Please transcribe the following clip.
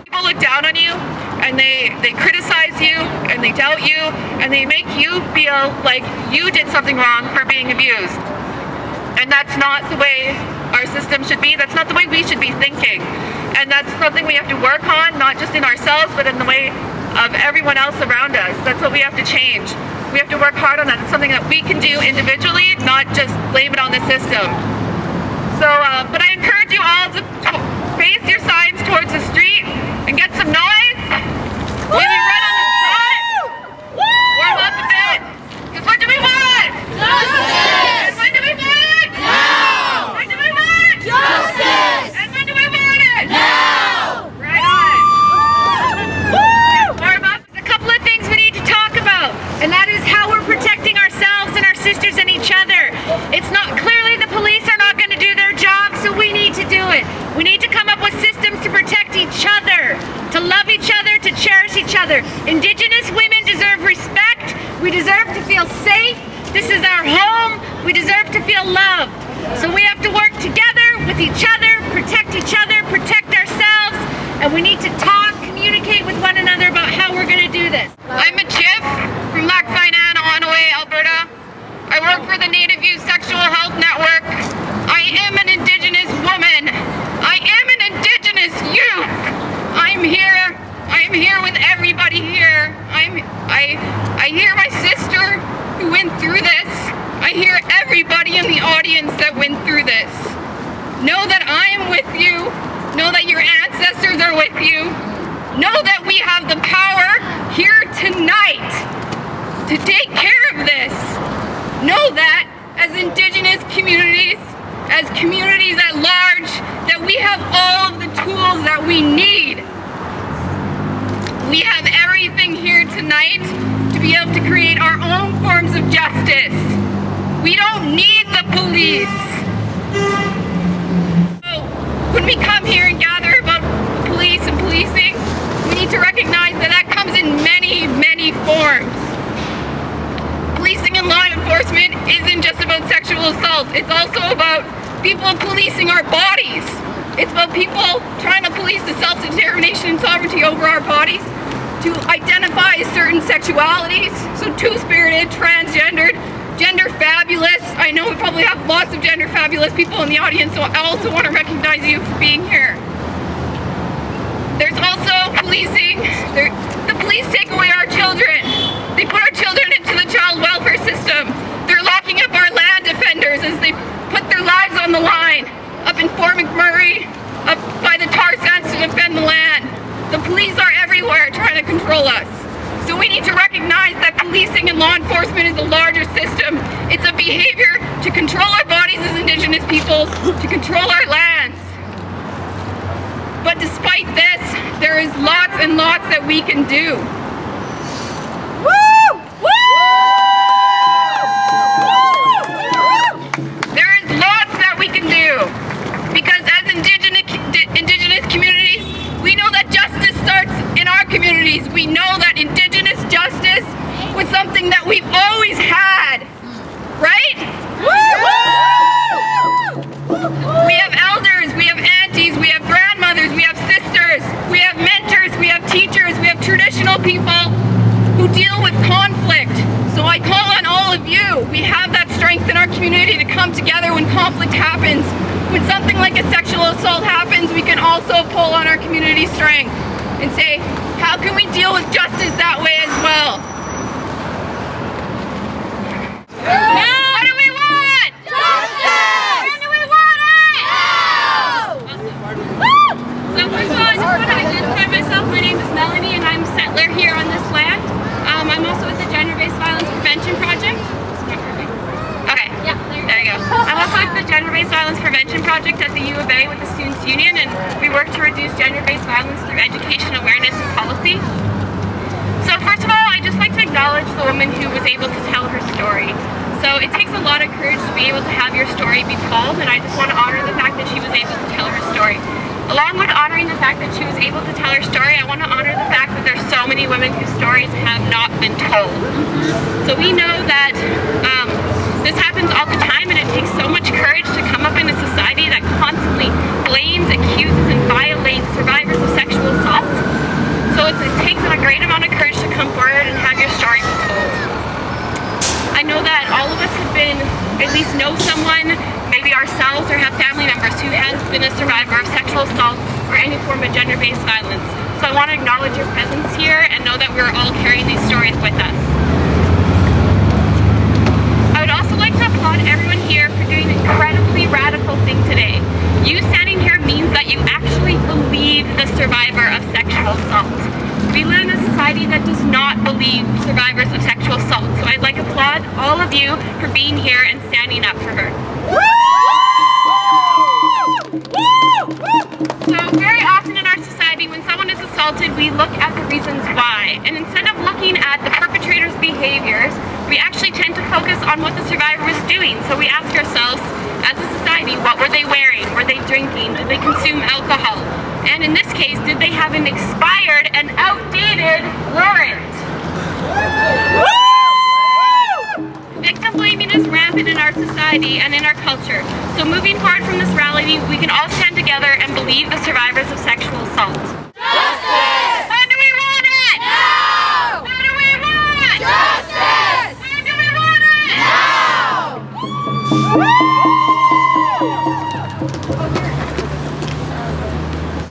People look down on you and they criticize you and they doubt you and they make you feel like you did something wrong for being abused. And that's not the way our system should be. That's not the way we should be thinking. And that's something we have to work on, not just in ourselves, but in the way of everyone else around us. That's what we have to change. We have to work hard on that. It's something that we can do individually, not just blame it on the system. So, but I encourage you all to face your signs towards the street and get some noise. When you run on the front, warm up a bit. Because what do we want? Justice! And when do we want it? Now! When do we want it? Justice! And when do we want it? Now! Right on. Warm up. There's a couple of things we need to talk about, and that is how we're protecting ourselves and our sisters and each other. It's not clearly the police are not going to do their job, so we need to do it. We need to come up with systems to protect each other, to love each other, to cherish each other. Indigenous women deserve respect. We deserve to feel safe. This is our home. We deserve to feel loved. So we have to work together with each other, protect ourselves, and we need to talk, communicate with one another about how we're going to do this. I'm a chief from Lac Fainan, Onaway, Alberta. I work for the Native Youth Sexual Health Network. I am an Indigenous woman. I am an Indigenous youth. I am here with everybody here. I hear my sister who went through this. I hear everybody in the audience that went through this. Know that I am with you. Know that your ancestors are with you. Know that we have the power here tonight to take care of this. Know that as Indigenous communities, as communities at large, that we have all of the tools that we need. We have everything here tonight to be able to create our own forms of justice. We don't need the police. So when we come here and gather about police and policing, we need to recognize that that comes in many, many forms. Policing and law enforcement isn't just about sexual assault. It's also about people policing our bodies. It's about people trying to police the self-determination and sovereignty over our bodies, to identify certain sexualities, so two-spirited, transgendered, gender fabulous. I know we probably have lots of gender fabulous people in the audience, so I also want to recognize you for being here. There's also policing. The police take away our children. They put our children into the child welfare system. They're locking up our land defenders as they put their lives on the line. Up in Fort McMurray, up by the tar sands to defend the land. The police are everywhere trying to control us. So we need to recognize that policing and law enforcement is a larger system. It's a behavior to control our bodies as Indigenous peoples, to control our lands. But despite this, there is lots and lots that we can do. Woo! There is lots that we can do. Because as Indigenous communities, we know that justice starts in our communities. We know that Indigenous justice was something that we've always had, right? We have elders, we have aunties, we have grandmothers, we have sisters, we have mentors, we have teachers, we have traditional people who deal with conflict. So I call on all of you. We have that strength in our community to come together when conflict happens. When something like a sexual assault happens, we can also pull on our community strength and say, how can we deal with justice that way as well? Now, what do we want? Justice! When do we want it? Now! Awesome. So first of all, I just want to identify myself. My name is Melanie and I'm a settler here on this land. I'm also with the Gender-Based Violence Prevention Project. Okay, yeah, there you go. I'm also with the Gender-Based Violence Prevention Project at the U of A with the Students' Union, and we work to reduce gender-based violence through education, awareness, and policy. So first of all, I'd just like to acknowledge the woman who was able to tell her story. So it takes a lot of courage to be able to have your story be told, and I just want to honor the fact that she was able to tell her story. Along with honoring the fact that she was able to tell her story, I want to honor the fact that there's so many many women whose stories have not been told. So we know that this happens all the time, and it takes so much courage to come up in a society that constantly blames, accuses, and violates survivors of sexual assault. So it takes a great amount of courage to come forward and have your story be told. I know that all of us have been, at least know someone, maybe ourselves, or have family members who has been a survivor of sexual assault or any form of gender-based violence. So I want to acknowledge your presence here and know that we're all carrying these stories with us. I would also like to applaud everyone here for doing an incredibly radical thing today. You standing here means that you actually believe the survivor of sexual assault. We live in a society that does not believe survivors of sexual assault, so I'd like to applaud all of you for being here and standing up for her. So very often in our society, when someone is assaulted, we look at the reasons why. And instead of looking at the perpetrator's behaviors, we actually tend to focus on what the survivor was doing. So we ask ourselves, as a society, what were they wearing? Were they drinking? Did they consume alcohol? And in this case, did they have an expired and outdated warrant? Victim blaming is rampant in our society and in our culture. So moving forward from this rally, we can all stand together and believe the survivors of sexual assault.